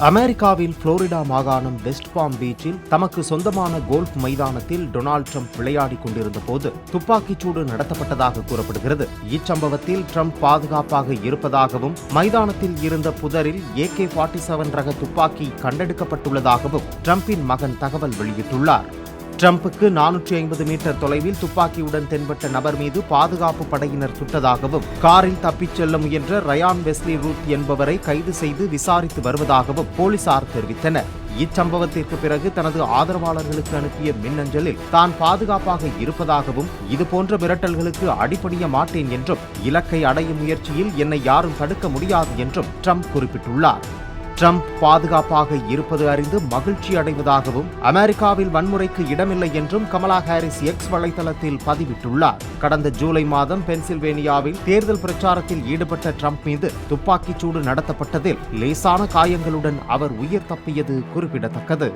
அமெரிக்காவில் புளோரிடா மாகாணம் west bomb பீச்சில் தமக்கு சொந்தமான கோல்ஃப் மைதானத்தில் டொனால்ட் ட்ரம்ப் விளையாடிக் கொண்டிருந்த போது துப்பாக்கிச்சூடு நடத்தப்பட்டதாக கூறப்படுகிறது. இச்சம்பவத்தில் ட்ரம்ப் பாதுகாப்பாக இருப்பதாகவும் மைதானத்தில் இருந்த புதரில் AK-47 ரக துப்பாக்கி கண்டெடுக்கப்பட்டுள்ளதாகவும் ட்ரம்பின் மகன் தகவல் வெளியிட்டுள்ளார். ட்ரம்புக்கு 450 மீட்டர் தொலைவில் துப்பாக்கியுடன் தென்பட்ட நபர் மீது பாதுகாப்பு படையினர் சுட்டதாகவும் காரில் தப்பிச் செல்ல முயன்ற ரயான் வெஸ்லி ரூத் என்பவரை கைது செய்து விசாரித்து வருவதாகவும் போலீசார் தெரிவித்தனர். இச்சம்பவத்திற்கு பிறகு தனது ஆதரவாளர்களுக்கு அனுப்பிய மின்னஞ்சலில் தான் பாதுகாப்பாக இருப்பதாகவும் இதுபோன்ற மிரட்டல்களுக்கு அடிபணிய மாட்டேன் என்றும் இலக்கை அடையும் முயற்சியில் என்னை யாரும் தடுக்க முடியாது என்றும் ட்ரம்ப் குறிப்பிட்டுள்ளார். ட்ரம்ப் பாதுகாப்பாக இருப்பது அறிந்து மகிழ்ச்சி அடைவதாகவும் அமெரிக்காவில் வன்முறைக்கு இடமில்லை என்றும் கமலா ஹாரிஸ் X வலைதளத்தில் பதிவிட்டுள்ளார். கடந்த ஜூலை மாதம் பென்சில்வேனியாவில் தேர்தல் பிரச்சாரத்தில் ஈடுபட்ட ட்ரம்ப் மீது துப்பாக்கிச்சூடு நடத்தப்பட்டதில் லேசான காயங்களுடன் அவர் உயிர் தப்பியது குறிப்பிடத்தக்கது.